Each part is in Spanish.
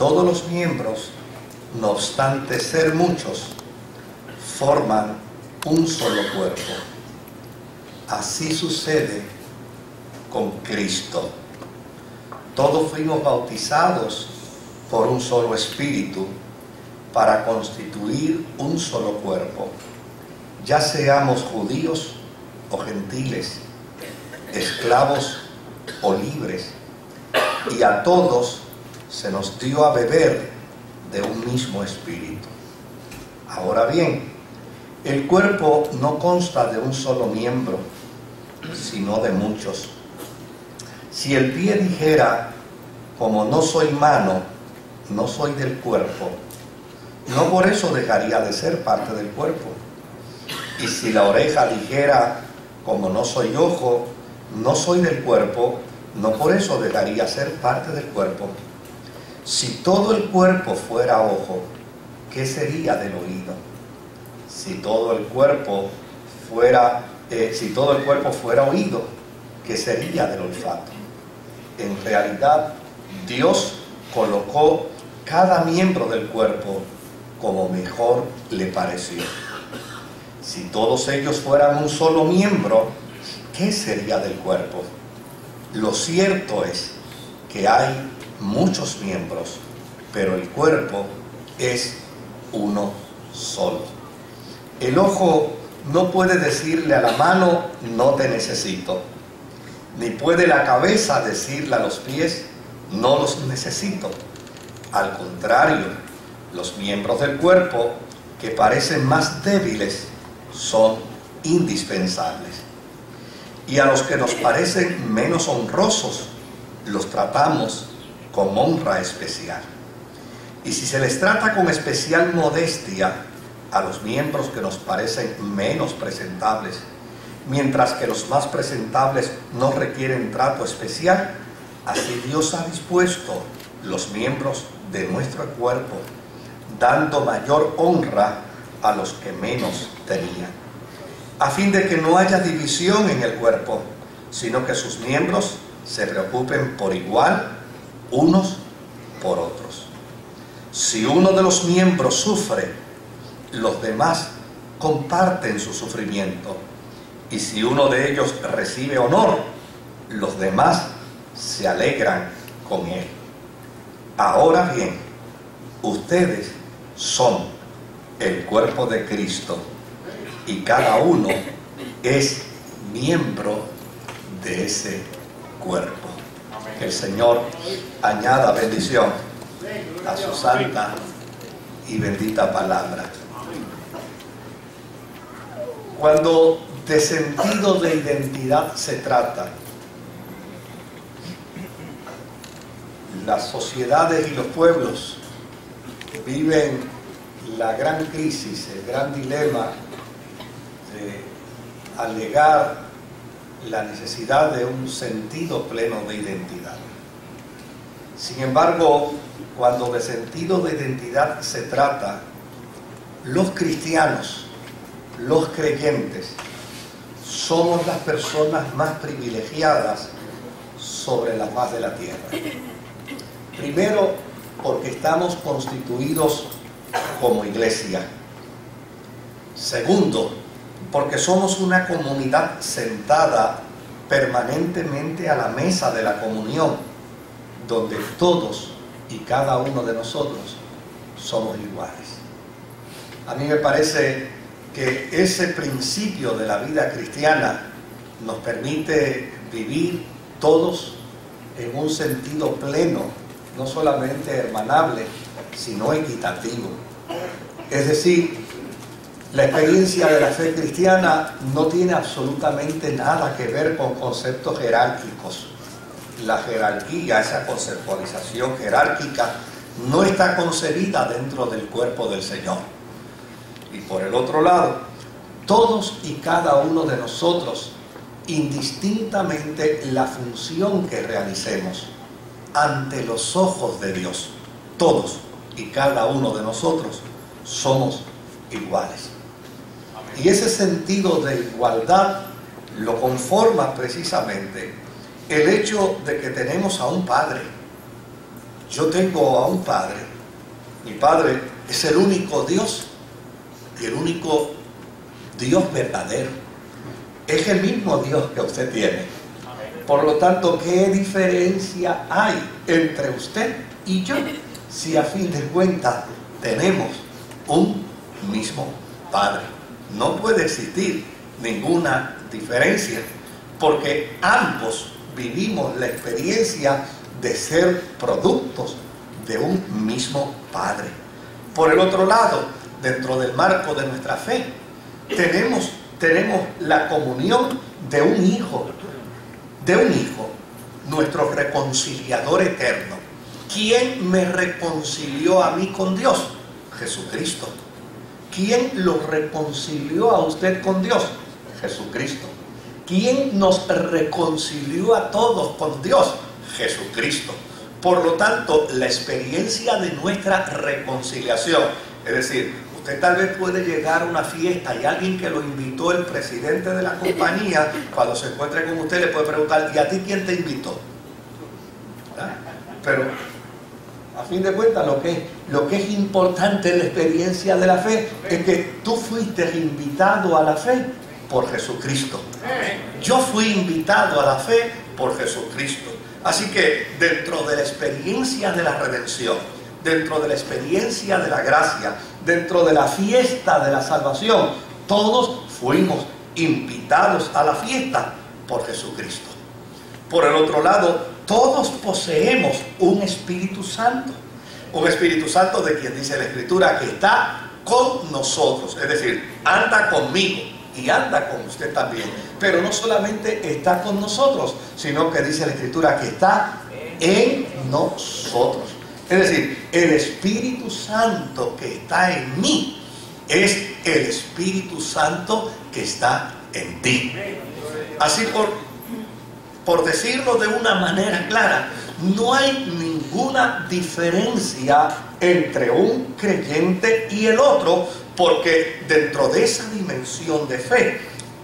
todos los miembros, no obstante ser muchos, forman un solo cuerpo. Así sucede con Cristo. Todos fuimos bautizados por un solo espíritu para constituir un solo cuerpo, ya seamos judíos o gentiles, esclavos o libres, y a todos se nos dio a beber de un mismo espíritu. Ahora bien, el cuerpo no consta de un solo miembro, sino de muchos. Si el pie dijera, como no soy mano, no soy del cuerpo, no por eso dejaría de ser parte del cuerpo. Y si la oreja dijera, como no soy ojo, no soy del cuerpo, no por eso dejaría ser parte del cuerpo. Si todo el cuerpo fuera ojo, ¿qué sería del oído? Si todo el cuerpo fuera oído, ¿qué sería del olfato? En realidad, Dios colocó cada miembro del cuerpo como mejor le pareció. Si todos ellos fueran un solo miembro, ¿qué sería del cuerpo? Lo cierto es que hay muchos miembros, pero el cuerpo es uno solo. El ojo no puede decirle a la mano, no te necesito, ni puede la cabeza decirle a los pies, no los necesito. Al contrario, los miembros del cuerpo que parecen más débiles son indispensables. Y a los que nos parecen menos honrosos, los tratamos con honra especial. Y si se les trata con especial modestia a los miembros que nos parecen menos presentables, mientras que los más presentables no requieren trato especial, así Dios ha dispuesto los miembros de nuestro cuerpo, dando mayor honra a los que menos tenían, a fin de que no haya división en el cuerpo, sino que sus miembros se preocupen por igual unos por otros. Si uno de los miembros sufre, los demás comparten su sufrimiento, y si uno de ellos recibe honor, los demás se alegran con él. Ahora bien, ustedes son el cuerpo de Cristo y cada uno es miembro de ese cuerpo. Que el Señor añada bendición a su santa y bendita palabra. Cuando de sentido de identidad se trata, las sociedades y los pueblos viven la gran crisis, el gran dilema de alegar la necesidad de un sentido pleno de identidad. Sin embargo, cuando de sentido de identidad se trata, los cristianos, los creyentes, somos las personas más privilegiadas sobre la faz de la tierra. Primero, porque estamos constituidos como iglesia. Segundo, porque somos una comunidad sentada permanentemente a la mesa de la comunión, donde todos y cada uno de nosotros somos iguales. A mí me parece que ese principio de la vida cristiana nos permite vivir todos en un sentido pleno, no solamente hermanable, sino equitativo. Es decir, la experiencia de la fe cristiana no tiene absolutamente nada que ver con conceptos jerárquicos. La jerarquía, esa conceptualización jerárquica, no está concebida dentro del cuerpo del Señor. Y por el otro lado, todos y cada uno de nosotros, indistintamente la función que realicemos ante los ojos de Dios, todos y cada uno de nosotros somos iguales. Y ese sentido de igualdad lo conforma precisamente el hecho de que tenemos a un Padre. yo tengo a un Padre. Mi Padre es el único Dios y el único Dios verdadero. Es el mismo Dios que usted tiene. Por lo tanto, ¿qué diferencia hay entre usted y yo? Si a fin de cuentas tenemos un mismo Padre. No puede existir ninguna diferencia, porque ambos vivimos la experiencia de ser productos de un mismo Padre. Por el otro lado, dentro del marco de nuestra fe, tenemos la comunión de un Hijo, nuestro reconciliador eterno. ¿Quién me reconcilió a mí con Dios? Jesucristo. ¿Quién lo reconcilió a usted con Dios? Jesucristo. ¿Quién nos reconcilió a todos con Dios? Jesucristo. Por lo tanto, la experiencia de nuestra reconciliación, es decir, usted tal vez puede llegar a una fiesta y alguien que lo invitó, el presidente de la compañía, cuando se encuentre con usted le puede preguntar, ¿y a ti quién te invitó? ¿Verdad? Pero a fin de cuentas lo que es importante en la experiencia de la fe es que tú fuiste invitado a la fe por Jesucristo. Yo fui invitado a la fe por Jesucristo. Así que dentro de la experiencia de la redención, dentro de la experiencia de la gracia, dentro de la fiesta de la salvación, todos fuimos invitados a la fiesta por Jesucristo. Por el otro lado, todos poseemos un Espíritu Santo de quien dice la Escritura que está con nosotros, es decir, anda conmigo y anda con usted también, pero no solamente está con nosotros, sino que dice la Escritura que está en nosotros. Es decir, el Espíritu Santo que está en mí es el Espíritu Santo que está en ti. Así por decirlo de una manera clara, no hay ninguna diferencia entre un creyente y el otro, porque dentro de esa dimensión de fe,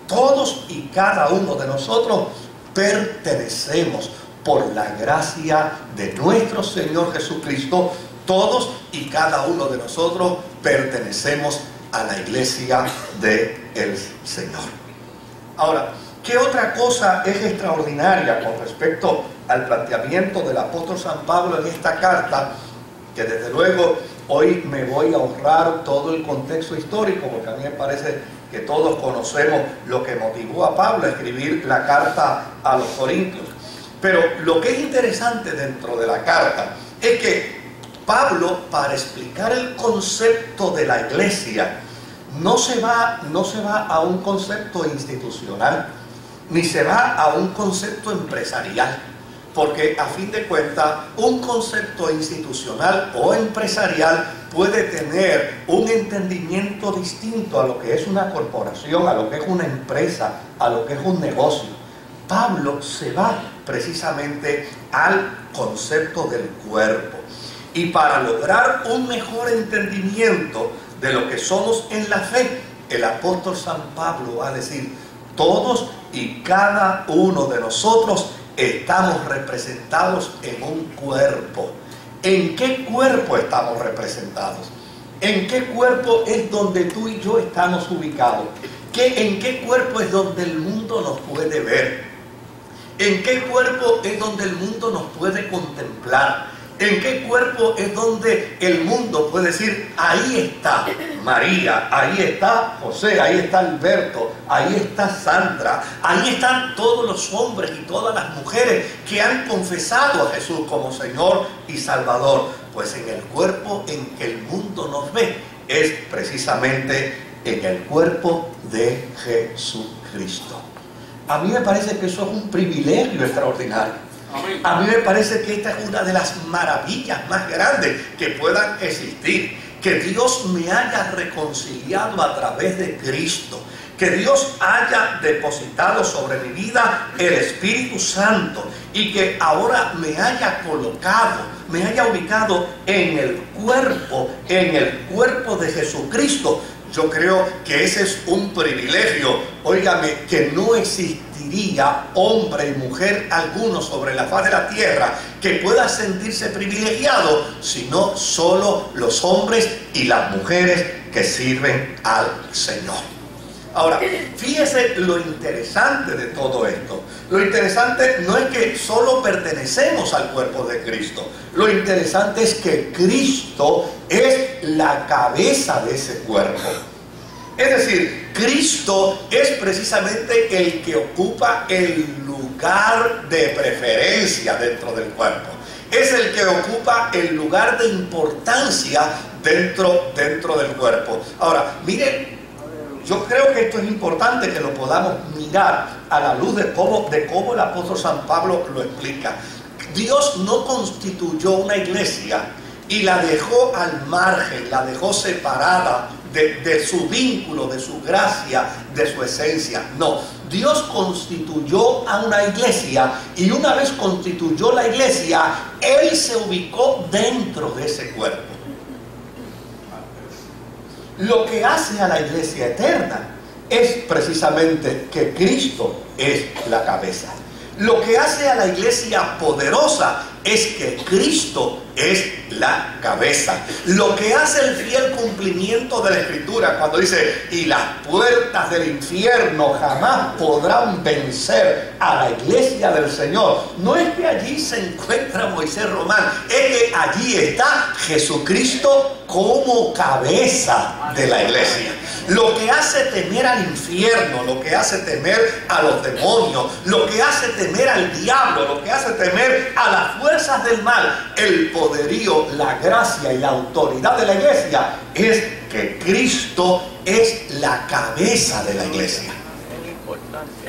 todos y cada uno de nosotros pertenecemos por la gracia de nuestro Señor Jesucristo. Todos y cada uno de nosotros pertenecemos a la iglesia del Señor. Ahora, ¿qué otra cosa es extraordinaria con respecto al planteamiento del apóstol San Pablo en esta carta? Que desde luego hoy me voy a ahorrar todo el contexto histórico, porque a mí me parece que todos conocemos lo que motivó a Pablo a escribir la carta a los Corintios. Pero lo que es interesante dentro de la carta es que Pablo, para explicar el concepto de la iglesia, no se va a un concepto institucional, ni se va a un concepto empresarial, porque a fin de cuentas un concepto institucional o empresarial puede tener un entendimiento distinto a lo que es una corporación, a lo que es una empresa, a lo que es un negocio. Pablo se va precisamente al concepto del cuerpo, y para lograr un mejor entendimiento de lo que somos en la fe, el apóstol San Pablo va a decir: todos y cada uno de nosotros estamos representados en un cuerpo. ¿En qué cuerpo estamos representados? ¿En qué cuerpo es donde tú y yo estamos ubicados? ¿En qué cuerpo es donde el mundo nos puede ver? ¿En qué cuerpo es donde el mundo nos puede contemplar? ¿En qué cuerpo es donde el mundo puede decir: ahí está María, ahí está José, ahí está Alberto, ahí está Sandra, ahí están todos los hombres y todas las mujeres que han confesado a Jesús como Señor y Salvador? Pues en el cuerpo en que el mundo nos ve es precisamente en el cuerpo de Jesucristo. A mí me parece que eso es un privilegio extraordinario. A mí me parece que esta es una de las maravillas más grandes que puedan existir. Que Dios me haya reconciliado a través de Cristo. Que Dios haya depositado sobre mi vida el Espíritu Santo. Y que ahora me haya colocado, me haya ubicado en el cuerpo de Jesucristo. Yo creo que ese es un privilegio, óigame, que no existiría hombre y mujer alguno sobre la faz de la tierra que pueda sentirse privilegiado, sino solo los hombres y las mujeres que sirven al Señor. Ahora, fíjese lo interesante de todo esto. Lo interesante no es que solo pertenecemos al cuerpo de Cristo. Lo interesante es que Cristo es la cabeza de ese cuerpo. Es decir, Cristo es precisamente el que ocupa el lugar de preferencia dentro del cuerpo. Es el que ocupa el lugar de importancia dentro del cuerpo. Ahora, miren, yo creo que esto es importante que lo podamos mirar a la luz de cómo el apóstol San Pablo lo explica. Dios no constituyó una iglesia y la dejó al margen, la dejó separada de su vínculo, de su gracia, de su esencia. No, Dios constituyó a una iglesia y una vez constituyó la iglesia, Él se ubicó dentro de ese cuerpo. Lo que hace a la iglesia eterna es precisamente que Cristo es la cabeza. Lo que hace a la iglesia poderosa es que Cristo es la cabeza. Lo que hace el fiel cumplimiento de la Escritura cuando dice, y las puertas del infierno jamás podrán vencer a la iglesia del Señor, no es que allí se encuentra Moisés Román, es que allí está Jesucristo como cabeza de la iglesia. Lo que hace temer al infierno, lo que hace temer a los demonios, lo que hace temer al diablo, lo que hace temer a las fuerzas del mal, el poderío, la gracia y la autoridad de la iglesia, es que Cristo es la cabeza de la iglesia.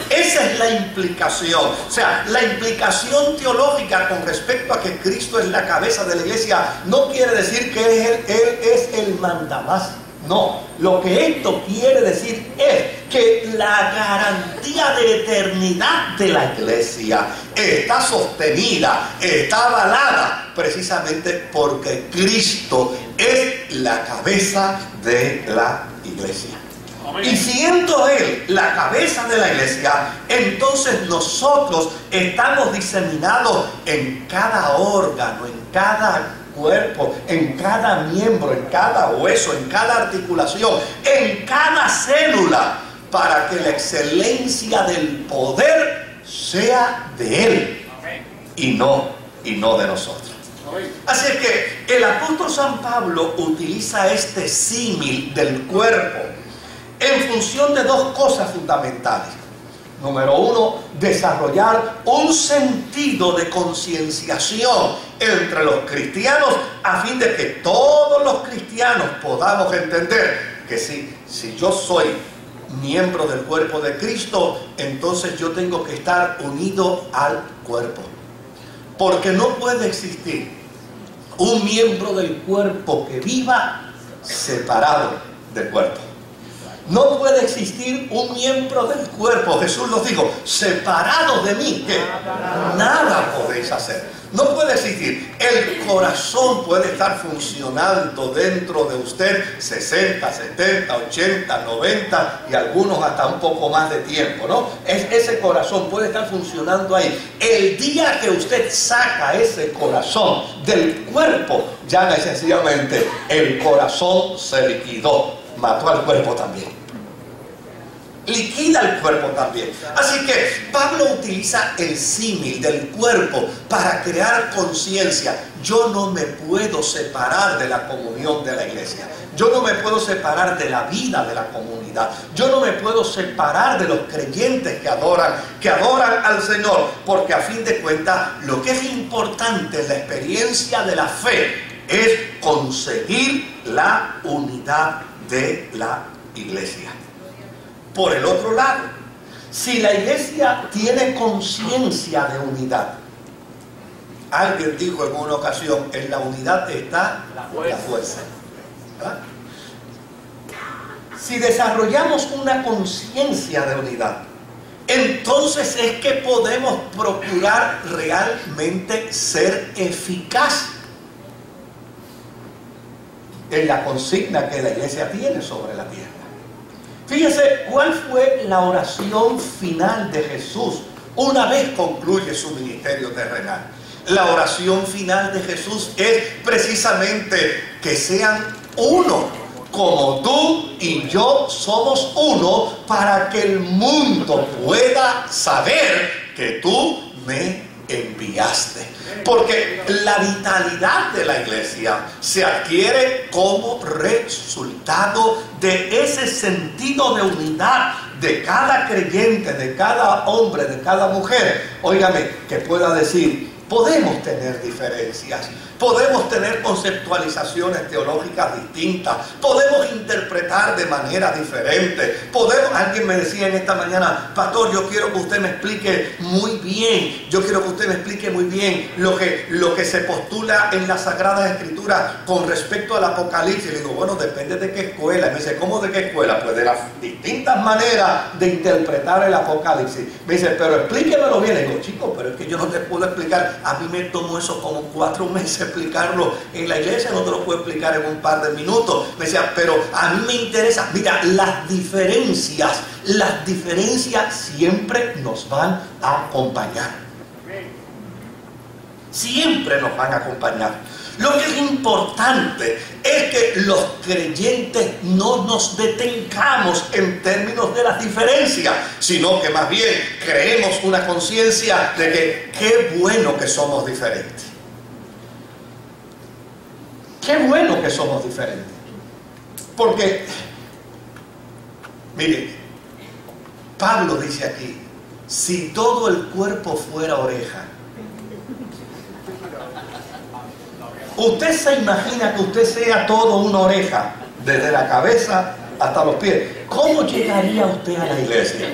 Esa es la implicación. O sea, la implicación teológica con respecto a que Cristo es la cabeza de la iglesia no quiere decir que Él es el mandamás. No, lo que esto quiere decir es que la garantía de eternidad de la iglesia está sostenida, está avalada precisamente porque Cristo es la cabeza de la iglesia. Y siendo Él la cabeza de la iglesia, entonces nosotros estamos diseminados en cada órgano, en cada cuerpo, en cada miembro, en cada hueso, en cada articulación, en cada célula, para que la excelencia del poder sea de Él y no de nosotros. Así es que el apóstol San Pablo utiliza este símil del cuerpo en función de dos cosas fundamentales. Número uno, desarrollar un sentido de concienciación entre los cristianos a fin de que todos los cristianos podamos entender que si yo soy miembro del cuerpo de Cristo, entonces yo tengo que estar unido al cuerpo. Porque no puede existir un miembro del cuerpo que viva separado del cuerpo. No puede existir un miembro del cuerpo, Jesús nos dijo, separados de mí, que nada podéis hacer. No puede existir. El corazón puede estar funcionando dentro de usted 60, 70, 80, 90 y algunos hasta un poco más de tiempo, ¿no? Ese corazón puede estar funcionando ahí. El día que usted saca ese corazón del cuerpo, ya sencillamente el corazón se liquidó, mató al cuerpo también. Liquida el cuerpo también. Así que Pablo utiliza el símil del cuerpo para crear conciencia. Yo no me puedo separar de la comunión de la iglesia. Yo no me puedo separar de la vida de la comunidad. Yo no me puedo separar de los creyentes que adoran al Señor. Porque a fin de cuentas, lo que es importante en la experiencia de la fe es conseguir la unidad de la iglesia. Por el otro lado, si la iglesia tiene conciencia de unidad, alguien dijo en una ocasión, en la unidad está la fuerza. ¿Verdad? Si desarrollamos una conciencia de unidad, entonces es que podemos procurar realmente ser eficaz. en la consigna que la iglesia tiene sobre la tierra. Fíjese cuál fue la oración final de Jesús una vez concluye su ministerio terrenal. La oración final de Jesús es precisamente que sean uno, como tú y yo somos uno, para que el mundo pueda saber que tú me enviaste. Porque la vitalidad de la iglesia se adquiere como resultado de ese sentido de unidad de cada creyente, de cada hombre, de cada mujer. Óigame, que pueda decir: podemos tener diferencias, podemos tener conceptualizaciones teológicas distintas, podemos interpretar de manera diferente, alguien me decía en esta mañana: pastor, yo quiero que usted me explique muy bien, lo que se postula en las Sagradas Escrituras con respecto al Apocalipsis. Le digo: bueno, depende de qué escuela. Y me dice: ¿cómo de qué escuela? Pues de las distintas maneras de interpretar el Apocalipsis. Me dice: pero explíquemelo bien. Le digo: chico, pero es que yo no te puedo explicar. A mí me tomó eso como 4 meses explicarlo en la iglesia, no te lo puedo explicar en un par de minutos. Me decía: pero a mí me interesa. Mira, las diferencias siempre nos van a acompañar. Siempre nos van a acompañar. Lo que es importante es que los creyentes no nos detengamos en términos de las diferencias, sino que más bien creemos una conciencia de que qué bueno que somos diferentes. Qué bueno que somos diferentes. Porque, mire, Pablo dice aquí: si todo el cuerpo fuera oreja. ¿Usted se imagina que usted sea todo una oreja, desde la cabeza hasta los pies? ¿Cómo llegaría usted a la iglesia?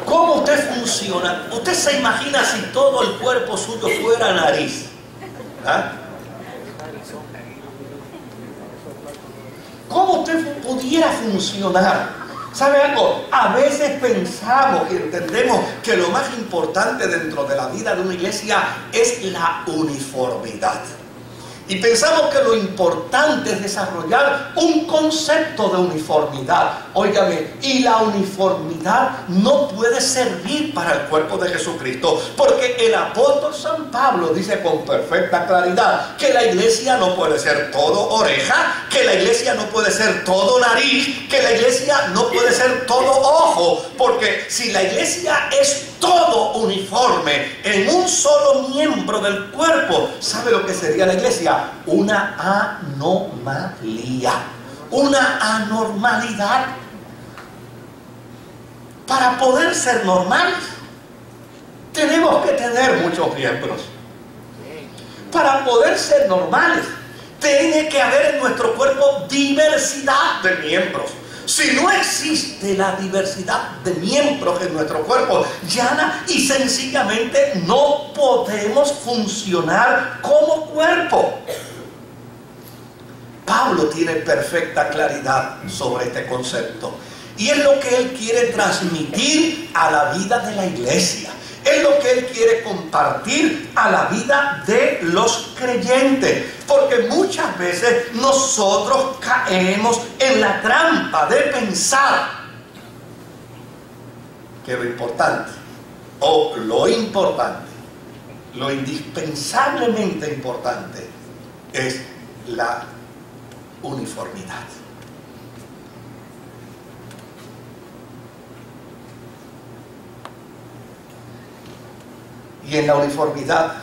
¿Cómo usted funciona? ¿Usted se imagina si todo el cuerpo suyo fuera nariz? ¿Ah? ¿Cómo usted pudiera funcionar? ¿Sabe algo? A veces pensamos y entendemos que lo más importante dentro de la vida de una iglesia es la uniformidad. Y pensamos que lo importante es desarrollar un concepto de uniformidad. Óigame, y la uniformidad no puede servir para el cuerpo de Jesucristo, porque el apóstol San Pablo dice con perfecta claridad que la iglesia no puede ser todo oreja, que la iglesia no puede ser todo nariz, que la iglesia no puede ser todo ojo, porque si la iglesia es todo uniforme en un solo miembro del cuerpo, ¿sabe lo que sería la iglesia? Una anomalía, una anormalidad. Para poder ser normales, tenemos que tener muchos miembros. Para poder ser normales, tiene que haber en nuestro cuerpo diversidad de miembros. Si no existe la diversidad de miembros en nuestro cuerpo, llana y sencillamente no podemos funcionar como cuerpo. Pablo tiene perfecta claridad sobre este concepto. Y es lo que él quiere transmitir a la vida de la iglesia. Es lo que él quiere compartir a la vida de los creyentes. Porque muchas veces nosotros caemos en la trampa de pensar que lo importante, o lo importante, lo indispensablemente importante, es la uniformidad. Y en la uniformidad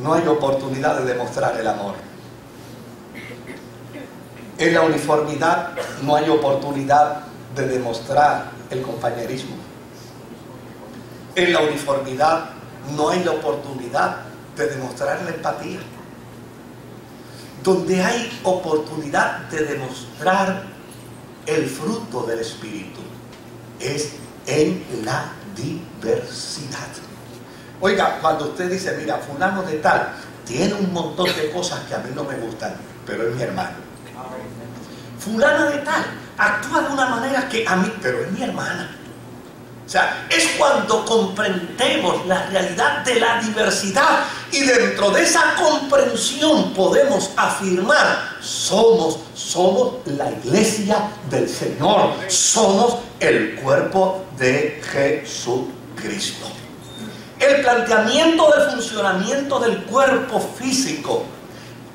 no hay oportunidad de demostrar el amor. En la uniformidad no hay oportunidad de demostrar el compañerismo. En la uniformidad no hay la oportunidad de demostrar la empatía. Donde hay oportunidad de demostrar el fruto del Espíritu es en la diversidad. Oiga, cuando usted dice: mira, fulano de tal tiene un montón de cosas que a mí no me gustan, pero es mi hermano. Fulana de tal actúa de una manera que a mí, pero es mi hermana. O sea, es cuando comprendemos la realidad de la diversidad y dentro de esa comprensión podemos afirmar, somos la iglesia del Señor, somos el cuerpo de Jesucristo. El planteamiento del funcionamiento del cuerpo físico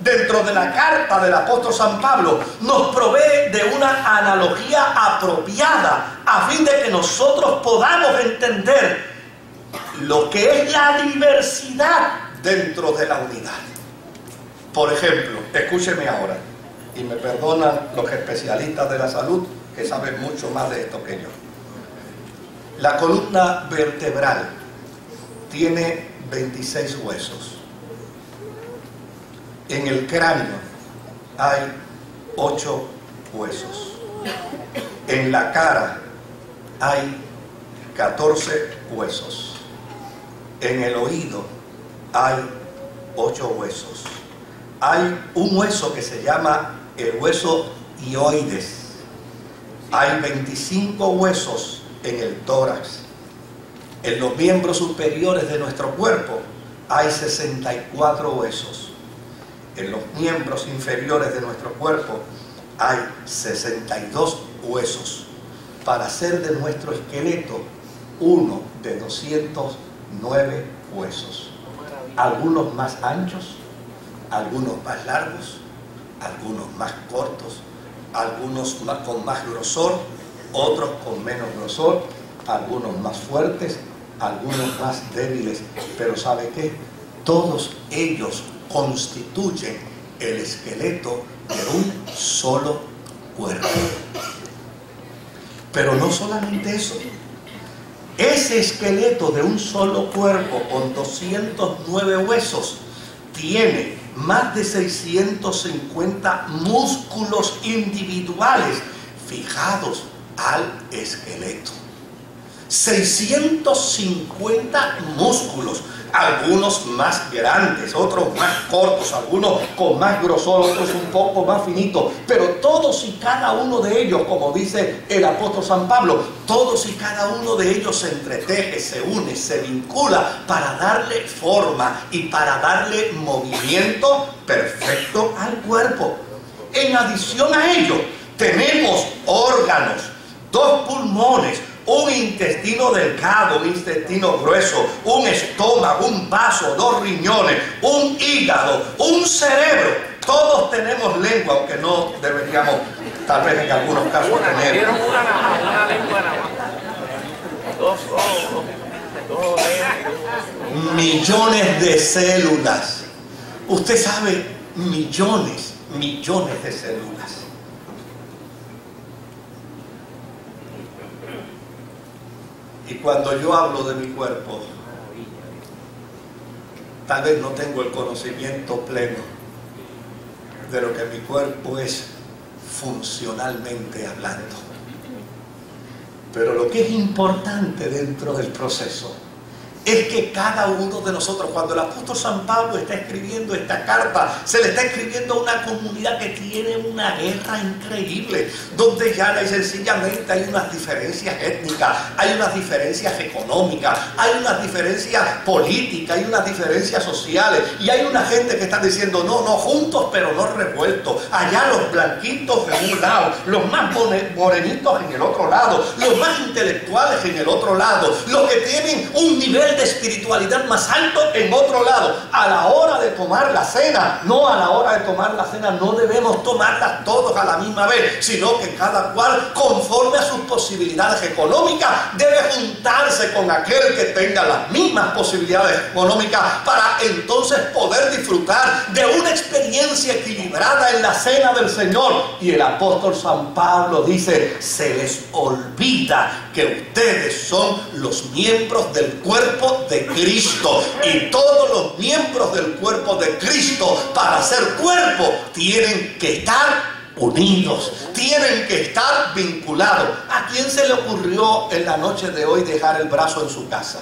dentro de la carta del apóstol San Pablo nos provee de una analogía apropiada a fin de que nosotros podamos entender lo que es la diversidad dentro de la unidad. Por ejemplo, escúcheme ahora, y me perdonan los especialistas de la salud que saben mucho más de esto que yo. La columna vertebral tiene 26 huesos. En el cráneo hay 8 huesos. En la cara hay 14 huesos. En el oído hay 8 huesos. Hay un hueso que se llama el hueso hioides. Hay 25 huesos en el tórax. En los miembros superiores de nuestro cuerpo hay 64 huesos. En los miembros inferiores de nuestro cuerpo hay 62 huesos, para hacer de nuestro esqueleto uno de 209 huesos. Algunos más anchos, algunos más largos, algunos más cortos, algunos con más grosor, otros con menos grosor, algunos más fuertes, algunos más débiles. Pero ¿sabe qué? Todos ellos constituyen el esqueleto de un solo cuerpo. Pero no solamente eso. Ese esqueleto de un solo cuerpo con 209 huesos tiene más de 650 músculos individuales fijados al esqueleto. 650 músculos, algunos más grandes, otros más cortos, algunos con más grosor, otros un poco más finitos, pero todos y cada uno de ellos, como dice el apóstol San Pablo, todos y cada uno de ellos se entreteje, se une, se vincula para darle forma y para darle movimiento perfecto al cuerpo. En adición a ello, tenemos órganos, 2 pulmones, un intestino delgado, un intestino grueso, un estómago, un vaso, 2 riñones, un hígado, un cerebro. Todos tenemos lengua, aunque no deberíamos, tal vez en algunos casos, tener. Una lengua nada más. 2 Millones de células. Usted sabe, millones de células. Y cuando yo hablo de mi cuerpo, tal vez no tengo el conocimiento pleno de lo que mi cuerpo es funcionalmente hablando. Pero lo que es importante dentro del proceso es que cada uno de nosotros, cuando el apóstol San Pablo está escribiendo esta carta, se le está escribiendo a una comunidad que tiene una guerra increíble, donde ya sencillamente hay unas diferencias étnicas, hay unas diferencias económicas, hay unas diferencias políticas, hay unas diferencias sociales, y hay una gente que está diciendo, no, juntos pero no revueltos, allá los blanquitos en un lado, los más morenitos en el otro lado, los más intelectuales en el otro lado, los que tienen un nivel de espiritualidad más alto en otro lado. A la hora de tomar la cena, no debemos tomarlas todos a la misma vez, sino que cada cual, conforme a sus posibilidades económicas, debe juntarse con aquel que tenga las mismas posibilidades económicas para entonces poder disfrutar de una experiencia equilibrada en la cena del Señor. Y el apóstol San Pablo dice, se les olvida que ustedes son los miembros del cuerpo de Cristo, y todos los miembros del cuerpo de Cristo, para ser cuerpo, tienen que estar unidos, tienen que estar vinculados. ¿A quién se le ocurrió en la noche de hoy dejar el brazo en su casa?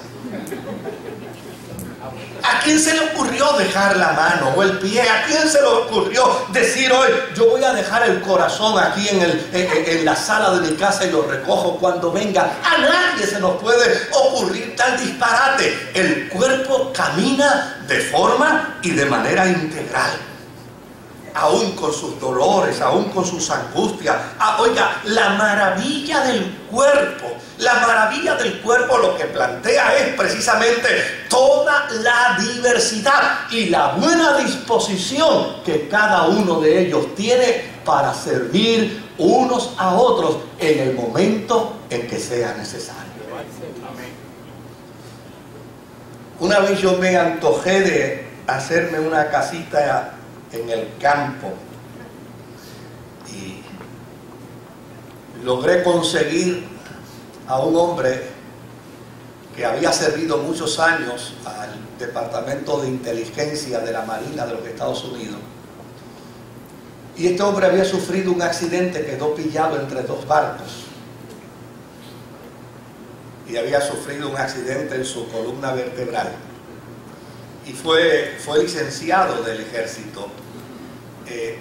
¿A ¿A quién se le ocurrió dejar la mano o el pie? ¿A quién se le ocurrió decir hoy, yo voy a dejar el corazón aquí en la sala de mi casa y lo recojo cuando venga? A nadie se nos puede ocurrir tal disparate. El cuerpo camina de forma y de manera integral, aún con sus dolores, aún con sus angustias. Oiga, la maravilla del cuerpo lo que plantea es precisamente toda la diversidad y la buena disposición que cada uno de ellos tiene para servir unos a otros en el momento en que sea necesario. Una vez yo me antojé de hacerme una casita en el campo y logré conseguir a un hombre que había servido muchos años al Departamento de Inteligencia de la Marina de los Estados Unidos, y este hombre había sufrido un accidente, quedó pillado entre dos barcos y había sufrido un accidente en su columna vertebral. Y fue licenciado del ejército,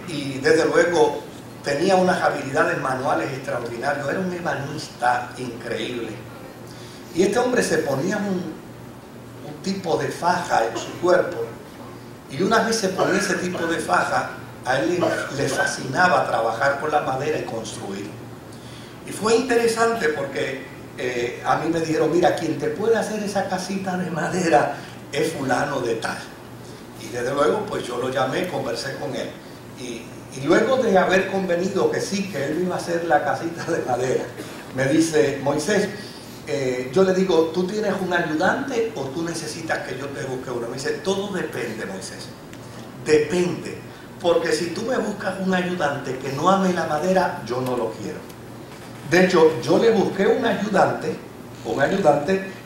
y desde luego tenía unas habilidades manuales extraordinarias, era un ebanista increíble. Y este hombre se ponía un tipo de faja en su cuerpo, y una vez se ponía ese tipo de faja, a él le fascinaba trabajar con la madera y construir. Y fue interesante porque a mí me dijeron, mira, quien te puede hacer esa casita de madera es fulano de tal. Y desde luego pues yo lo llamé, conversé con él, y luego de haber convenido que sí, que él iba a hacer la casita de madera, me dice, Moisés, yo le digo, ¿tú tienes un ayudante o tú necesitas que yo te busque uno? Me dice, todo depende, Moisés, depende, porque si tú me buscas un ayudante que no ame la madera, yo no lo quiero. De hecho, yo le busqué un ayudante,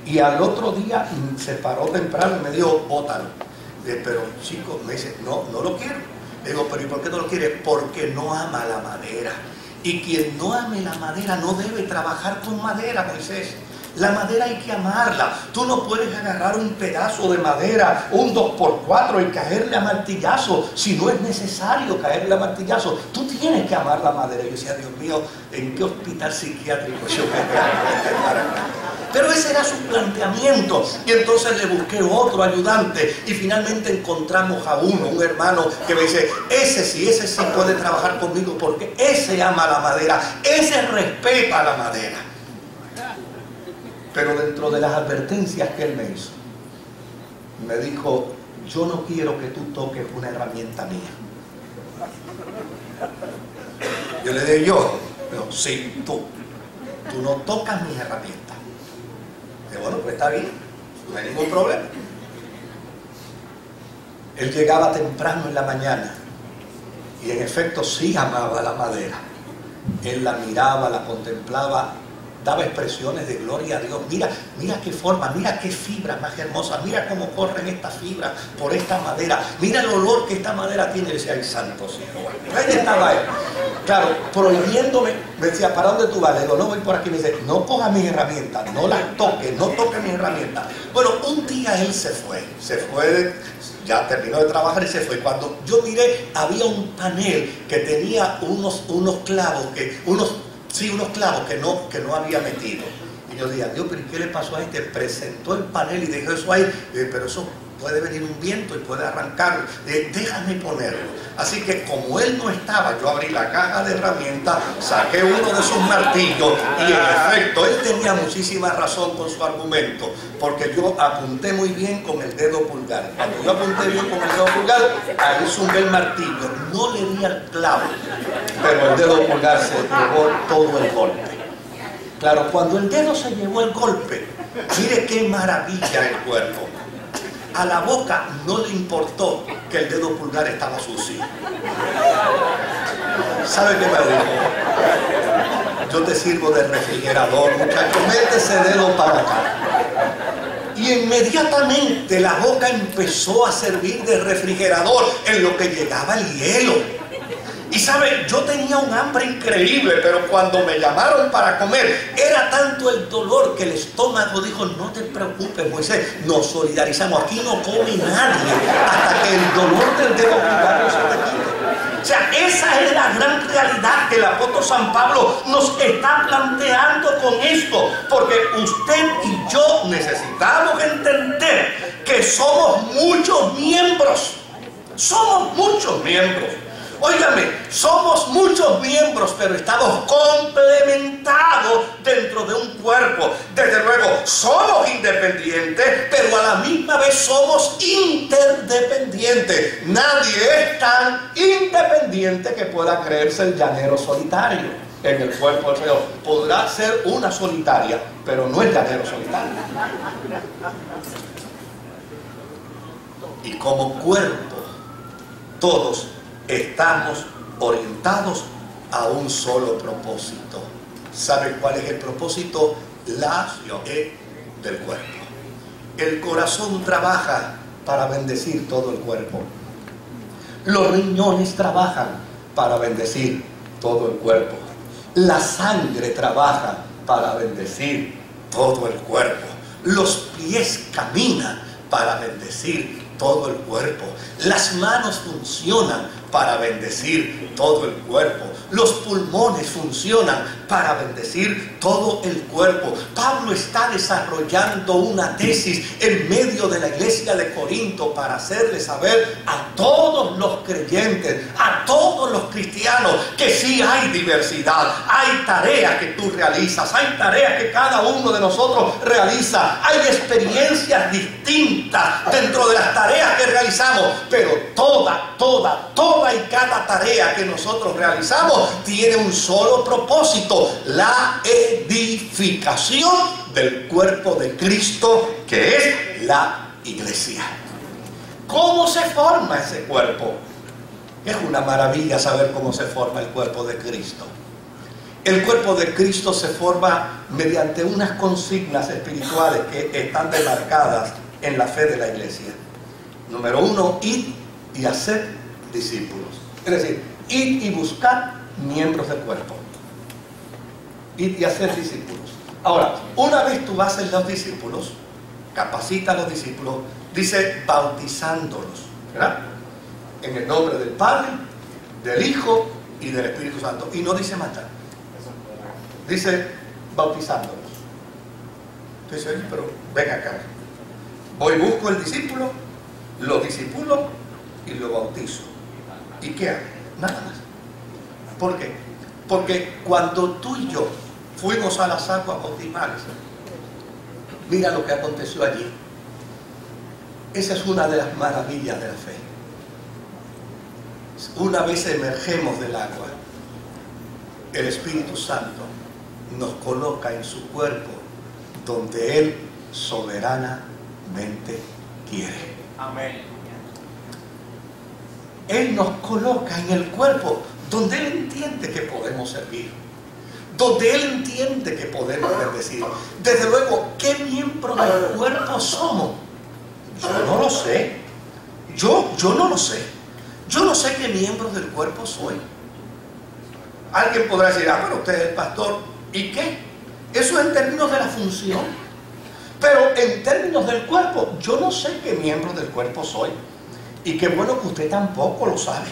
y al otro día se paró temprano y me dijo, bótalo. Pero chico, me dice, no lo quiero. Le digo, pero ¿y por qué no lo quiere? Porque no ama la madera. Y quien no ame la madera no debe trabajar con madera, Moisés. La madera hay que amarla. Tú no puedes agarrar un pedazo de madera, un 2x4 y caerle a martillazo si no es necesario caerle a martillazo. Tú tienes que amar la madera. Yo decía, Dios mío, ¿en qué hospital psiquiátrico yo me para acá? Pero ese era su planteamiento, y entonces le busqué otro ayudante y finalmente encontramos a un hermano que me dice, ese sí puede trabajar conmigo porque ese ama la madera, ese respeta la madera. Pero dentro de las advertencias que él me hizo, me dijo, yo no quiero que tú toques una herramienta mía. Yo le dije, sí, tú no tocas mis herramientas. Bueno, pues está bien, no hay ningún problema. Él llegaba temprano en la mañana y en efecto sí amaba la madera. Él la miraba, la contemplaba, daba expresiones de gloria a Dios. Mira qué forma, mira qué fibras más hermosas, mira cómo corren estas fibras por esta madera, mira el olor que esta madera tiene. Y decía, ay, santo Jehová. Ahí estaba él, claro, prohibiéndome. Me decía, ¿para dónde tú vas? Le digo, no voy por aquí. Me dice, no cojas mis herramientas, no las toques, no toques mis herramientas. Bueno, un día él se fue, ya terminó de trabajar y se fue. Cuando yo miré, había un panel que tenía unos clavos que no había metido. Y yo dije, Dios, pero ¿qué le pasó a este? Presentó el panel y dejó eso ahí. Pero eso puede venir un viento y puede arrancarlo. Déjame ponerlo. Así que como él no estaba, yo abrí la caja de herramientas, saqué uno de sus martillos y en efecto, él tenía muchísima razón con su argumento, porque yo apunté muy bien con el dedo pulgar. Cuando yo apunté bien con el dedo pulgar, ahí zumbé el martillo. No le di al clavo, pero el dedo pulgar se llevó todo el golpe. Claro, cuando el dedo se llevó el golpe, mire qué maravilla el cuerpo. A la boca no le importó que el dedo pulgar estaba sucio. ¿Sabe qué me dijo? Yo te sirvo de refrigerador, muchacho, mete ese dedo para acá. Y inmediatamente la boca empezó a servir de refrigerador en lo que llegaba el hielo. Y sabe, yo tenía un hambre increíble, pero cuando me llamaron para comer, era tanto el dolor que el estómago dijo, no te preocupes, Moisés, nos solidarizamos, aquí no come nadie hasta que el dolor del dedo primario se te quite. O sea, esa es la gran realidad que el apóstol San Pablo nos está planteando con esto, porque usted y yo necesitamos entender que somos muchos miembros. Somos muchos miembros. Óigame, somos muchos miembros, pero estamos complementados dentro de un cuerpo. Desde luego, somos independientes, pero a la misma vez somos interdependientes. Nadie es tan independiente que pueda creerse el llanero solitario en el cuerpo del Señor. Podrá ser una solitaria, pero no el llanero solitario. Y como cuerpo, todos estamos orientados a un solo propósito. ¿Sabe cuál es el propósito? La del cuerpo. El corazón trabaja para bendecir todo el cuerpo. Los riñones trabajan para bendecir todo el cuerpo. La sangre trabaja para bendecir todo el cuerpo. Los pies caminan para bendecir todo el cuerpo. Las manos funcionan para bendecir todo el cuerpo. Los pulmones funcionan para bendecir todo el cuerpo. Pablo está desarrollando una tesis en medio de la iglesia de Corinto para hacerle saber a todos los creyentes, a todos los cristianos, que sí hay diversidad, hay tareas que tú realizas, hay tareas que cada uno de nosotros realiza, hay experiencias distintas dentro de las tareas que realizamos, pero toda y cada tarea que nosotros realizamos tiene un solo propósito: la edificación del cuerpo de Cristo, que es la iglesia. ¿Cómo se forma ese cuerpo? Es una maravilla saber cómo se forma el cuerpo de Cristo. El cuerpo de Cristo se forma mediante unas consignas espirituales que están demarcadas en la fe de la iglesia. Número 1, id y haced discípulos. Es decir, id y buscar miembros del cuerpo. Id y hacer discípulos. Ahora, una vez tú haces los discípulos, capacita a los discípulos, dice bautizándolos, ¿verdad? En el nombre del Padre, del Hijo y del Espíritu Santo. Y no dice matar, dice bautizándolos. Entonces, oye, pero ven acá. Voy, busco el discípulo, lo discipulo y lo bautizo. ¿Y qué hago? Nada más. ¿Por qué? Porque cuando tú y yo fuimos a las aguas bautismales, mira lo que aconteció allí. Esa es una de las maravillas de la fe. Una vez emergemos del agua, el Espíritu Santo nos coloca en su cuerpo donde Él soberanamente quiere. Amén. Él nos coloca en el cuerpo donde Él entiende que podemos servir, donde Él entiende que podemos bendecir. Desde luego, ¿qué miembro del cuerpo somos? Yo no lo sé. Yo no lo sé. Yo no sé qué miembro del cuerpo soy. Alguien podrá decir, bueno, usted es el pastor. ¿Y qué? Eso en términos de la función. Pero en términos del cuerpo, yo no sé qué miembro del cuerpo soy. Y qué bueno que usted tampoco lo sabe.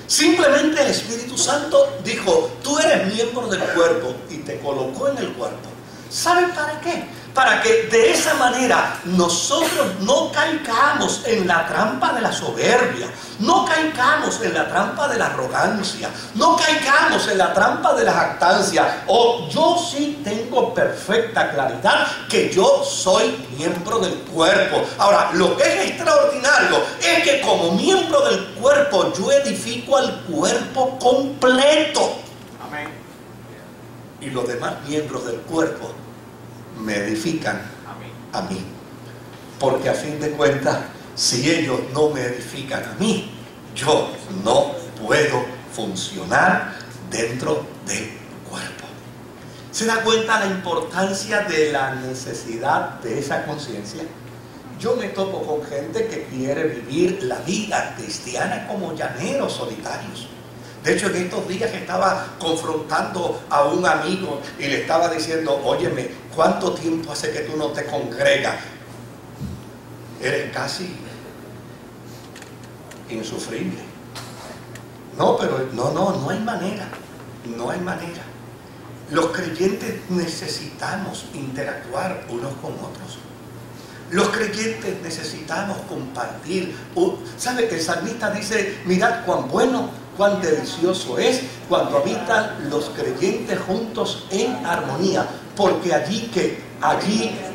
Simplemente el Espíritu Santo dijo, tú eres miembro del cuerpo, y te colocó en el cuerpo. ¿Saben para qué? Para que de esa manera nosotros no caigamos en la trampa de la soberbia, no caigamos en la trampa de la arrogancia, no caigamos en la trampa de la jactancia. Yo sí tengo perfecta claridad que yo soy miembro del cuerpo. Ahora, lo que es extraordinario es que como miembro del cuerpo yo edifico al cuerpo completo. Amén. Y los demás miembros del cuerpo me edifican a mí. Porque a fin de cuentas, si ellos no me edifican a mí, yo no puedo funcionar dentro del cuerpo. ¿Se da cuenta la importancia de la necesidad de esa conciencia? yo me topo con gente que quiere vivir la vida cristiana como llaneros solitarios. De hecho, en estos días estaba confrontando a un amigo y le estaba diciendo, óyeme, ¿cuánto tiempo hace que tú no te congregas? Eres casi insufrible. No, pero no hay manera. No hay manera. Los creyentes necesitamos interactuar unos con otros. Los creyentes necesitamos compartir. ¿Sabe? El salmista dice, mirad cuán bueno, cuán delicioso es cuando habitan los creyentes juntos en armonía, porque allí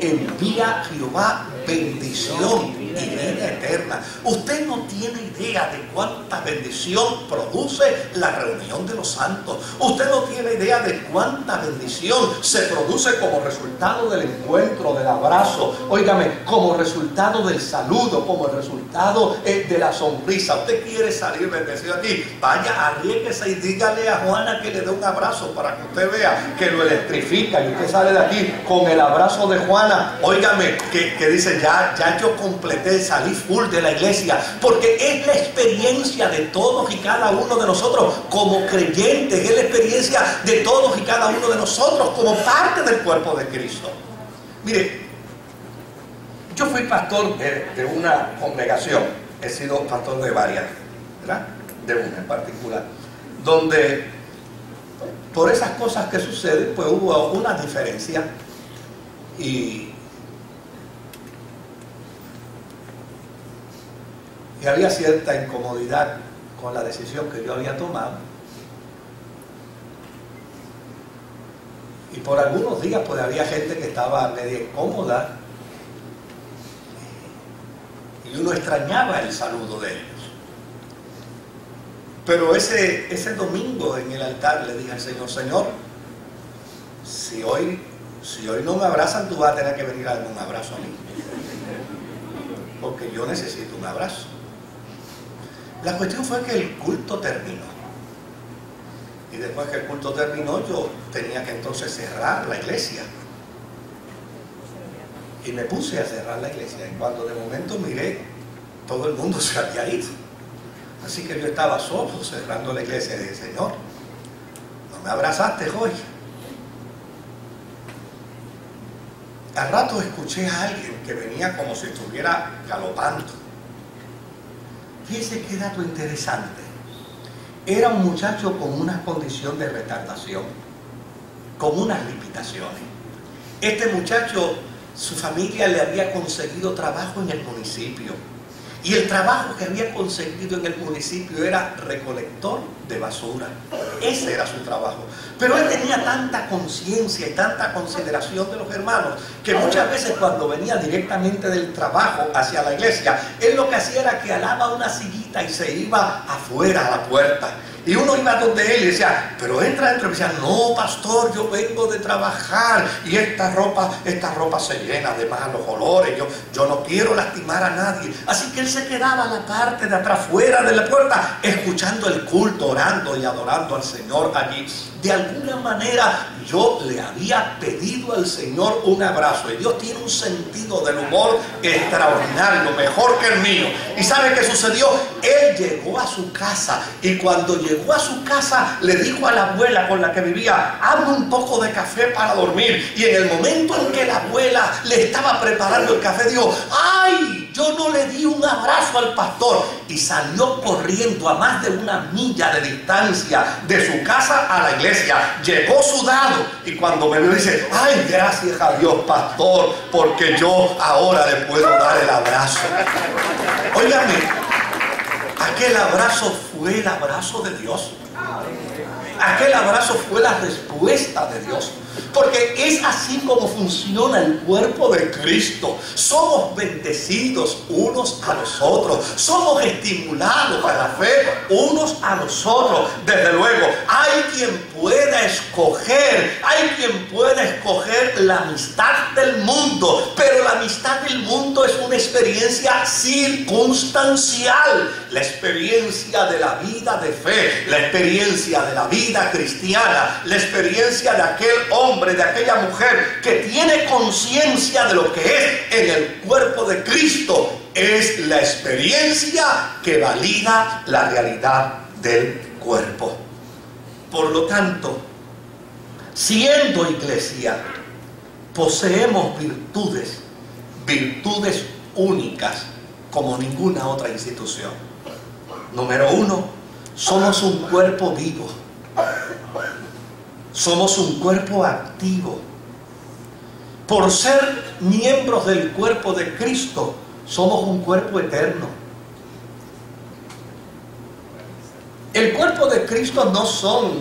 envía Jehová bendición y vida eterna. Usted no tiene idea de cuánta bendición produce la reunión de los santos. Usted no tiene idea de cuánta bendición se produce como resultado del encuentro, del abrazo, óigame, como resultado del saludo, como el resultado de la sonrisa. Usted quiere salir bendecido aquí, vaya, arriésguese y dígale a Juana que le dé un abrazo para que usted vea que lo electrifica y usted sale de aquí con el abrazo de Juana, óigame, que dice, ya yo completé, salí full de la iglesia, porque es la experiencia de todos y cada uno de nosotros como creyentes, es la experiencia de todos y cada uno de nosotros como parte del cuerpo de Cristo. Mire, yo fui pastor de una congregación, he sido pastor de varias, ¿verdad? De una en particular, donde por esas cosas que suceden, pues hubo una diferencia y había cierta incomodidad con la decisión que yo había tomado. Y por algunos días pues había gente que estaba medio incómoda y uno extrañaba el saludo de ellos. Pero ese domingo en el altar le dije al Señor, Señor, si hoy no me abrazan, tú vas a tener que venir a darme un abrazo a mí, porque yo necesito un abrazo. La cuestión fue que el culto terminó. Y después que el culto terminó, yo tenía que entonces cerrar la iglesia. Y me puse a cerrar la iglesia. Y cuando de momento miré, todo el mundo se había ido. Así que yo estaba solo cerrando la iglesia y dije, Señor, no me abrazaste hoy. Al rato escuché a alguien que venía como si estuviera galopando. Fíjese qué dato interesante. Era un muchacho con una condición de retardación, con unas limitaciones. Este muchacho, su familia le había conseguido trabajo en el municipio. Y el trabajo que había conseguido en el municipio era recolector de basura. Ese era su trabajo. Pero él tenía tanta conciencia y tanta consideración de los hermanos que muchas veces cuando venía directamente del trabajo hacia la iglesia, él lo que hacía era que alaba una sillita y se iba afuera a la puerta. Y uno iba donde él y decía, pero entra dentro. Y decía, no, pastor, yo vengo de trabajar y esta ropa se llena de malos olores. Yo no quiero lastimar a nadie. Así que él se quedaba en la parte de atrás, fuera de la puerta, escuchando el culto, orando y adorando al Señor allí. De alguna manera yo le había pedido al Señor un abrazo. Y Dios tiene un sentido del humor extraordinario, mejor que el mío. ¿Y sabe qué sucedió? Él llegó a su casa y cuando llegó a su casa le dijo a la abuela con la que vivía, hazme un poco de café para dormir. Y en el momento en que la abuela le estaba preparando el café, dijo, ¡ay! Yo no le di un abrazo al pastor. Y salió corriendo a más de 1 milla de distancia de su casa a la iglesia. Llegó sudado y cuando me vio dice, ¡ay, gracias a Dios, pastor, porque yo ahora le puedo dar el abrazo! Óigame, aquel abrazo fue el abrazo de Dios. Aquel abrazo fue la respuesta de Dios. Porque es así como funciona el cuerpo de Cristo. Somos bendecidos unos a los otros. Somos estimulados a la fe unos a los otros. Desde luego, hay quien pueda escoger la amistad del mundo. Pero la amistad del mundo es una experiencia circunstancial. La experiencia de la vida de fe, la experiencia de la vida cristiana, la experiencia de aquel hombre hombre, de aquella mujer que tiene conciencia de lo que es en el cuerpo de Cristo, es la experiencia que valida la realidad del cuerpo. Por lo tanto, siendo iglesia, poseemos virtudes únicas como ninguna otra institución. Número uno, somos un cuerpo vivo. Somos un cuerpo activo. Por ser miembros del cuerpo de Cristo, somos un cuerpo eterno. El cuerpo de Cristo no son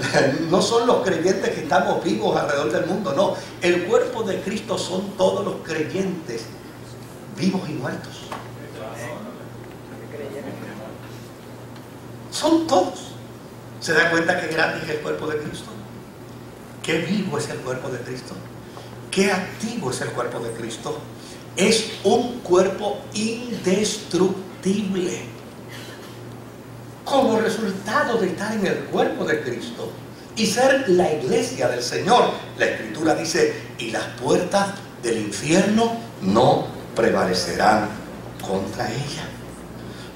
los creyentes que estamos vivos alrededor del mundo, no. El cuerpo de Cristo son todos los creyentes, vivos y muertos. Son todos. ¿Se da cuenta qué grande es el cuerpo de Cristo? Qué vivo es el cuerpo de Cristo. Qué activo es el cuerpo de Cristo. Es un cuerpo indestructible. Como resultado de estar en el cuerpo de Cristo y ser la iglesia del Señor, la Escritura dice, y las puertas del infierno no prevalecerán contra ella.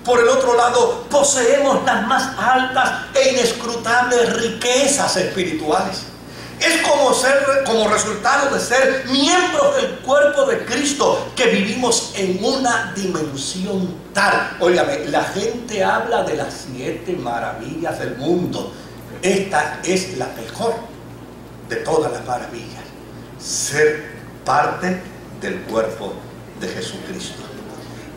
Por el otro lado, poseemos las más altas e inescrutables riquezas espirituales. Es como resultado de ser miembros del cuerpo de Cristo que vivimos en una dimensión tal. Óigame, la gente habla de las 7 maravillas del mundo. Esta es la mejor de todas las maravillas. Ser parte del cuerpo de Jesucristo.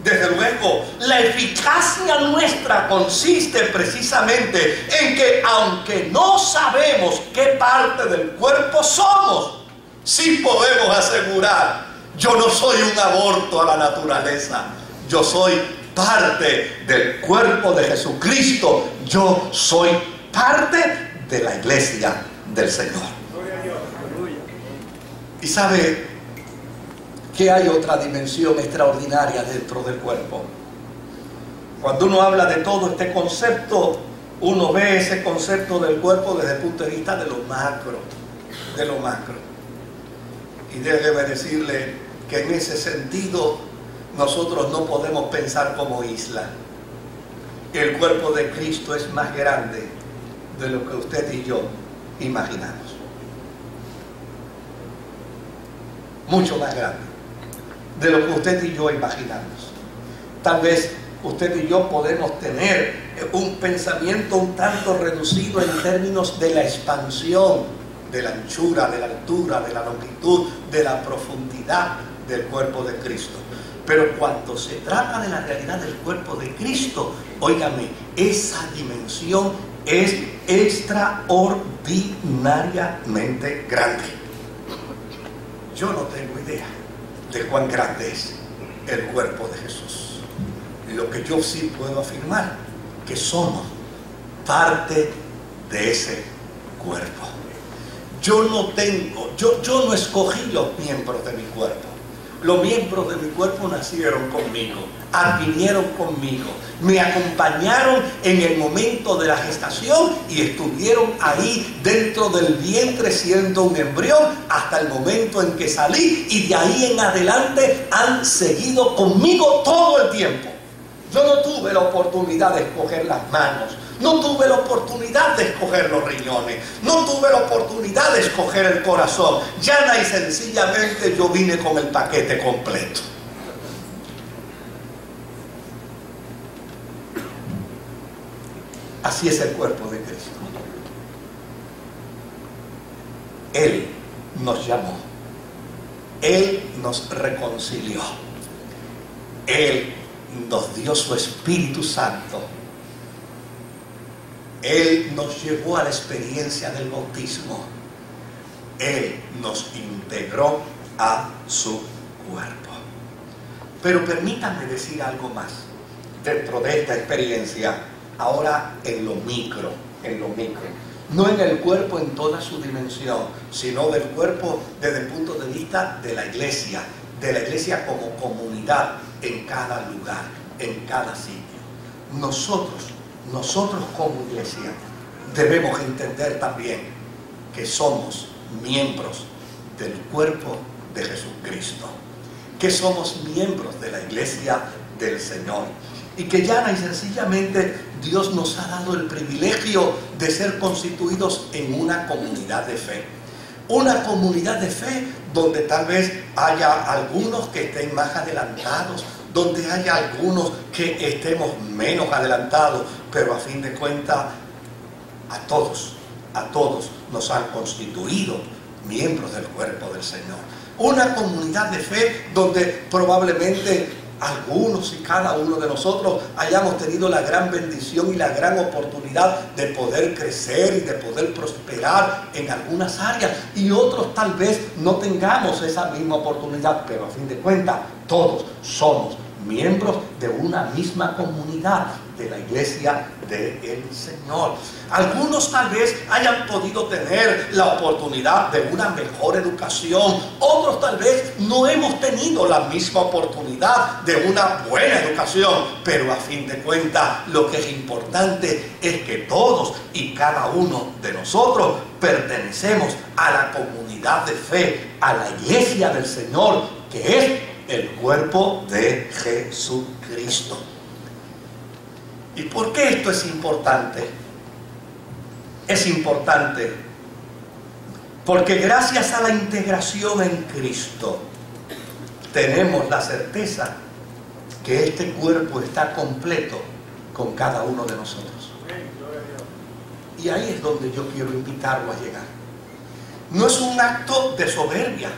Desde luego, la eficacia nuestra consiste precisamente en que, aunque no sabemos qué parte del cuerpo somos, sí podemos asegurar, yo no soy un aborto a la naturaleza, yo soy parte del cuerpo de Jesucristo, yo soy parte de la iglesia del Señor. Y sabe que hay otra dimensión extraordinaria dentro del cuerpo. Cuando uno habla de todo este concepto, uno ve ese concepto del cuerpo desde el punto de vista de lo macro, Y déjeme decirle que en ese sentido nosotros no podemos pensar como isla. El cuerpo de Cristo es más grande de lo que usted y yo imaginamos. Mucho más grande de lo que usted y yo imaginamos. Tal vez usted y yo podemos tener un pensamiento un tanto reducido en términos de la expansión, de la anchura, de la altura, de la longitud, de la profundidad del cuerpo de Cristo. Pero cuando se trata de la realidad del cuerpo de Cristo, óigame, esa dimensión es extraordinariamente grande. Yo no tengo idea de cuán grande es el cuerpo de Jesús. Lo que yo sí puedo afirmar, que somos parte de ese cuerpo. Yo no escogí los miembros de mi cuerpo. Los miembros de mi cuerpo nacieron conmigo, advinieron conmigo, me acompañaron en el momento de la gestación y estuvieron ahí dentro del vientre siendo un embrión hasta el momento en que salí, y de ahí en adelante han seguido conmigo todo el tiempo. Yo no tuve la oportunidad de escoger las manos, no tuve la oportunidad de escoger los riñones, no tuve la oportunidad de escoger el corazón. Llana y sencillamente yo vine con el paquete completo. Así es el cuerpo de Cristo. Él nos llamó, Él nos reconcilió, Él nos dio su Espíritu Santo, Él nos llevó a la experiencia del bautismo, Él nos integró a su cuerpo. Pero permítanme decir algo más dentro de esta experiencia, ahora en lo micro, no en el cuerpo en toda su dimensión, sino del cuerpo desde el punto de vista de la iglesia como comunidad en cada lugar, en cada sitio. Nosotros como iglesia debemos entender también que somos miembros del cuerpo de Jesucristo, que somos miembros de la iglesia del Señor y que llana y sencillamente Dios nos ha dado el privilegio de ser constituidos en una comunidad de fe. Una comunidad de fe donde tal vez haya algunos que estén más adelantados, donde haya algunos que estemos menos adelantados, pero a fin de cuentas a todos nos han constituido miembros del cuerpo del Señor. Una comunidad de fe donde probablemente algunos y cada uno de nosotros hayamos tenido la gran bendición y la gran oportunidad de poder crecer y de poder prosperar en algunas áreas, y otros tal vez no tengamos esa misma oportunidad, pero a fin de cuentas todos somos miembros de una misma comunidad, de la iglesia del Señor. Algunos tal vez hayan podido tener la oportunidad de una mejor educación, otros tal vez no hemos tenido la misma oportunidad de una buena educación, pero a fin de cuentas lo que es importante es que todos y cada uno de nosotros pertenecemos a la comunidad de fe, a la iglesia del Señor, que es el cuerpo de Jesucristo. ¿Y por qué esto es importante? Es importante porque gracias a la integración en Cristo tenemos la certeza que este cuerpo está completo con cada uno de nosotros. Y ahí es donde yo quiero invitarlo a llegar. No es un acto de soberbia,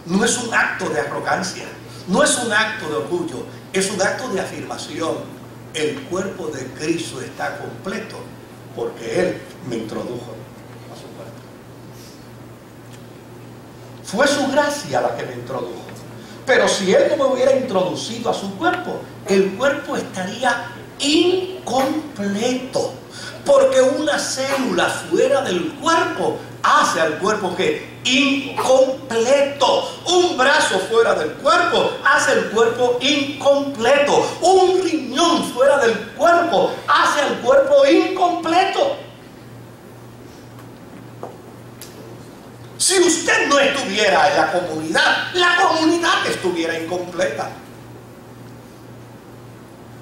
no es un acto de arrogancia, no es un acto de orgullo, es un acto de afirmación. El cuerpo de Cristo está completo porque Él me introdujo a su cuerpo. Fue su gracia la que me introdujo. Pero si Él no me hubiera introducido a su cuerpo, el cuerpo estaría incompleto. Porque una célula fuera del cuerpo hace al cuerpo que incompleto. Un brazo fuera del cuerpo hace el cuerpo incompleto. Un riñón fuera del cuerpo hace al cuerpo incompleto. Si usted no estuviera en la comunidad estuviera incompleta.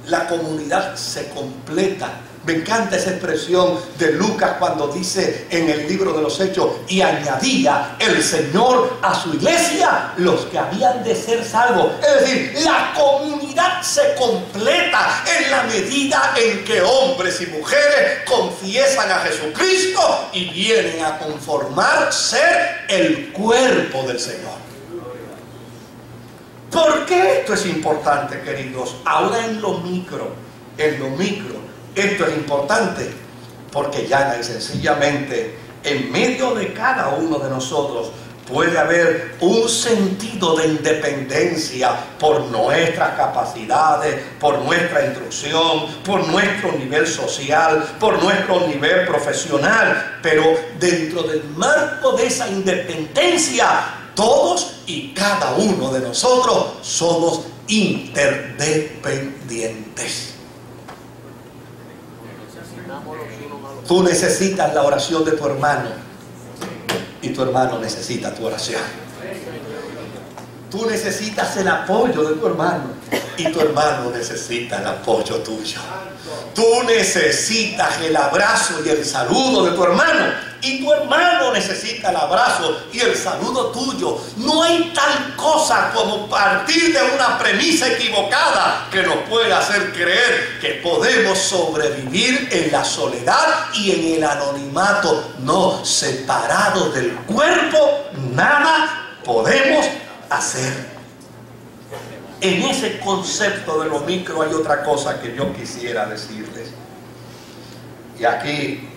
La comunidad se completa. Me encanta esa expresión de Lucas cuando dice en el libro de los Hechos: y añadía el Señor a su iglesia los que habían de ser salvos. Es decir, la comunidad se completa en la medida en que hombres y mujeres confiesan a Jesucristo y vienen a conformar ser el cuerpo del Señor. ¿Por qué esto es importante, queridos? Ahora en lo micro, esto es importante porque llana y sencillamente en medio de cada uno de nosotros puede haber un sentido de independencia por nuestras capacidades, por nuestra instrucción, por nuestro nivel social, por nuestro nivel profesional, pero dentro del marco de esa independencia, todos y cada uno de nosotros somos interdependientes. Tú necesitas la oración de tu hermano y tu hermano necesita tu oración. Tú necesitas el apoyo de tu hermano y tu hermano necesita el apoyo tuyo. Tú necesitas el abrazo y el saludo de tu hermano y tu hermano necesita el abrazo y el saludo tuyo. No hay tal cosa como partir de una premisa equivocada que nos pueda hacer creer que podemos sobrevivir en la soledad y en el anonimato. No, separados del cuerpo, nada podemos hacer. En ese concepto de lo micro hay otra cosa que yo quisiera decirles. Y aquí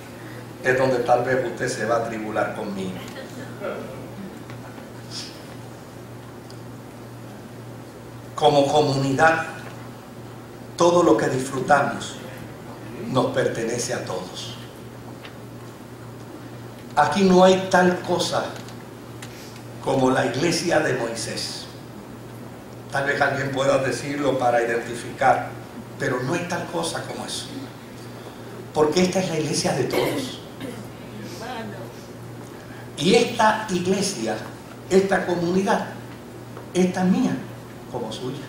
es donde tal vez usted se va a tribular conmigo. Como comunidad, todo lo que disfrutamos nos pertenece a todos. Aquí no hay tal cosa como la iglesia de Moisés. Tal vez alguien pueda decirlo para identificar, pero no hay tal cosa como eso. Porque esta es la iglesia de todos. Y esta iglesia esta comunidad es tan mía como suya.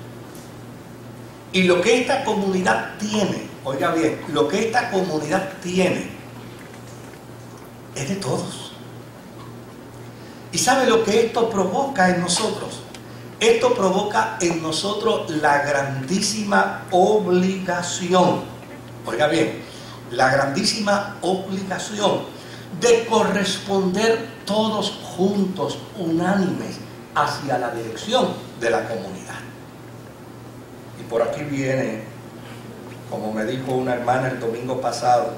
Y lo que esta comunidad tiene, oiga bien, lo que esta comunidad tiene es de todos. ¿Y sabe lo que esto provoca en nosotros? Esto provoca en nosotros la grandísima obligación, oiga bien, la grandísima obligación de corresponder todos juntos, unánimes, hacia la dirección de la comunidad. Y por aquí viene, como me dijo una hermana el domingo pasado,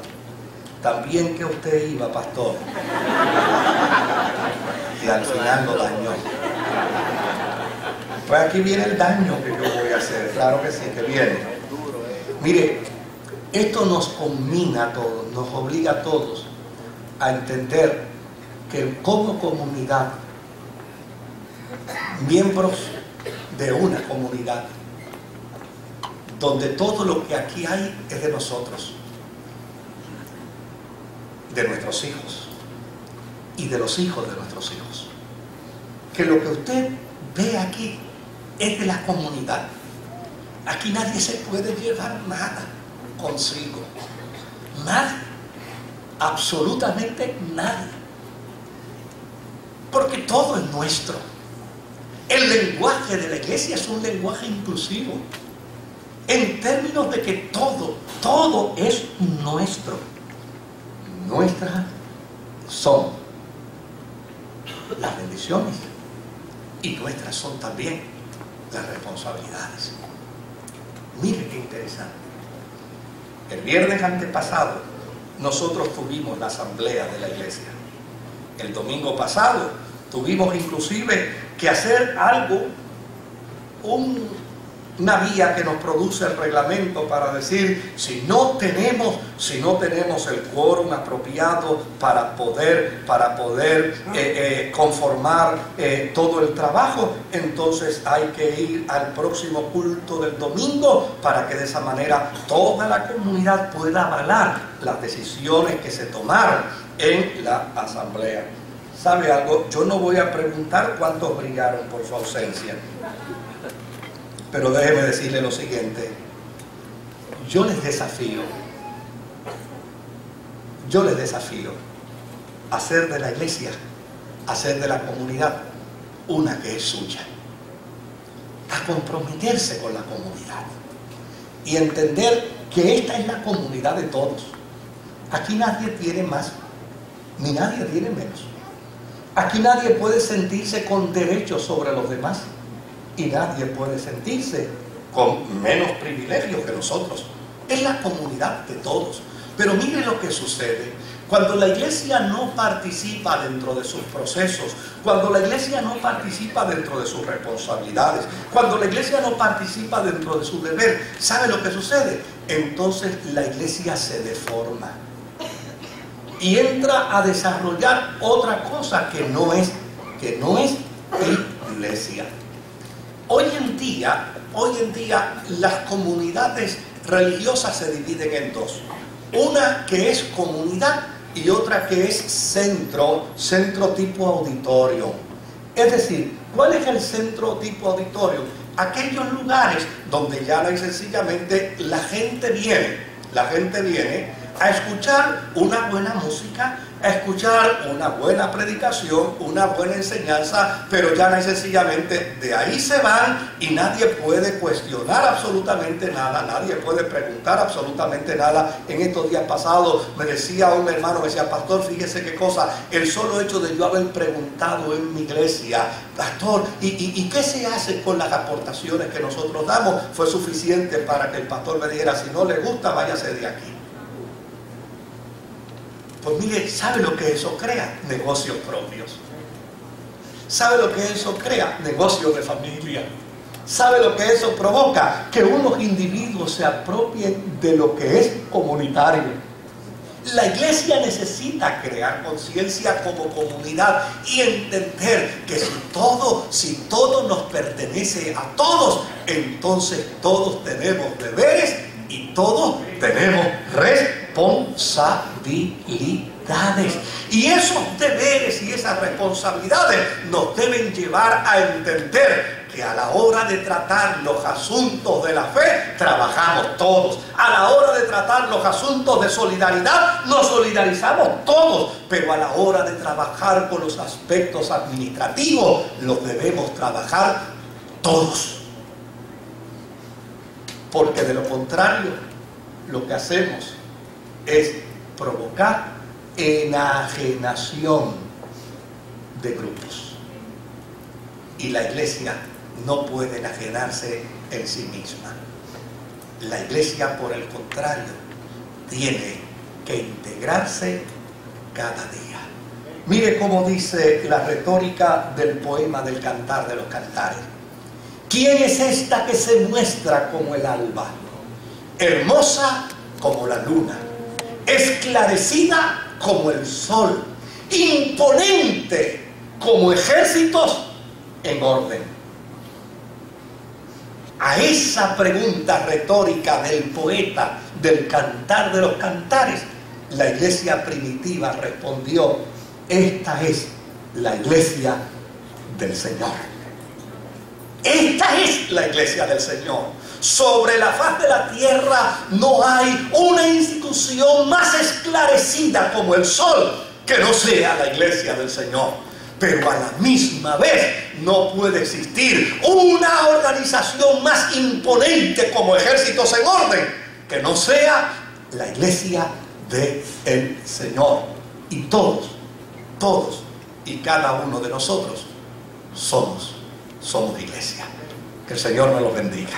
también que usted iba, pastor, y al final lo dañó. Pues aquí viene el daño que yo voy a hacer, claro que sí, que viene. Mire, esto nos conmina a todos, nos obliga a todos a entender que como comunidad, miembros de una comunidad, donde todo lo que aquí hay es de nosotros, de nuestros hijos y de los hijos de nuestros hijos, que lo que usted ve aquí es de la comunidad. Aquí nadie se puede llevar nada consigo, nadie, absolutamente nadie, porque todo es nuestro. El lenguaje de la iglesia es un lenguaje inclusivo, en términos de que todo es nuestro. Nuestras son las bendiciones y nuestras son también las responsabilidades. Mire qué interesante. El viernes antepasado nosotros tuvimos la asamblea de la iglesia. El domingo pasado tuvimos inclusive que hacer algo, una vía que nos produce el reglamento para decir si no tenemos el quórum apropiado para poder conformar todo el trabajo, entonces hay que ir al próximo culto del domingo para que de esa manera toda la comunidad pueda avalar las decisiones que se tomaron en la asamblea. ¿Sabe algo? Yo no voy a preguntar cuántos brillaron por su ausencia, pero déjeme decirle lo siguiente: yo les desafío a hacer de la iglesia, a hacer de la comunidad una que es suya, a comprometerse con la comunidad y entender que esta es la comunidad de todos. Aquí nadie tiene más, ni nadie tiene menos. Aquí nadie puede sentirse con derechos sobre los demás y nadie puede sentirse con menos privilegios que nosotros. Es la comunidad de todos. Pero mire lo que sucede cuando la iglesia no participa dentro de sus procesos, cuando la iglesia no participa dentro de sus responsabilidades, cuando la iglesia no participa dentro de su deber. ¿Sabe lo que sucede? Entonces la iglesia se deforma y entra a desarrollar otra cosa que no es iglesia. Hoy en día las comunidades religiosas se dividen en dos. Una que es comunidad y otra que es centro tipo auditorio. Es decir, ¿cuál es el centro tipo auditorio? Aquellos lugares donde ya no y sencillamente la gente viene a escuchar una buena música, a escuchar una buena predicación, una buena enseñanza, pero ya no y sencillamente de ahí se van y nadie puede cuestionar absolutamente nada, nadie puede preguntar absolutamente nada. En estos días pasados me decía un hermano, me decía: pastor, fíjese qué cosa, el solo hecho de yo haber preguntado en mi iglesia, pastor, ¿y qué se hace con las aportaciones que nosotros damos? Fue suficiente para que el pastor me dijera: si no le gusta, váyase de aquí. Pues mire, ¿sabe lo que eso crea? Negocios propios. ¿Sabe lo que eso crea? Negocios de familia. ¿Sabe lo que eso provoca? Que unos individuos se apropien de lo que es comunitario. La iglesia necesita crear conciencia como comunidad y entender que si todo nos pertenece a todos, entonces todos tenemos deberes y todos tenemos responsabilidades. responsabilidades. Y esos deberes y esas responsabilidades nos deben llevar a entender que a la hora de tratar los asuntos de la fe, trabajamos todos. A la hora de tratar los asuntos de solidaridad, nos solidarizamos todos. Pero a la hora de trabajar con los aspectos administrativos, los debemos trabajar todos. Porque de lo contrario, lo que hacemos es provocar enajenación de grupos. Y la iglesia no puede enajenarse en sí misma. La iglesia, por el contrario, tiene que integrarse cada día. Mire cómo dice la retórica del poema del Cantar de los Cantares. ¿Quién es esta que se muestra como el alba, hermosa como la luna, esclarecida como el sol, imponente como ejércitos en orden? A esa pregunta retórica del poeta del Cantar de los Cantares, la iglesia primitiva respondió: esta es la iglesia del Señor. Esta es la iglesia del Señor. Sobre la faz de la tierra no hay una institución más esclarecida como el sol que no sea la iglesia del Señor. Pero a la misma vez no puede existir una organización más imponente como ejércitos en orden que no sea la iglesia del Señor. Y todos y cada uno de nosotros somos iglesia. Que el Señor nos los bendiga.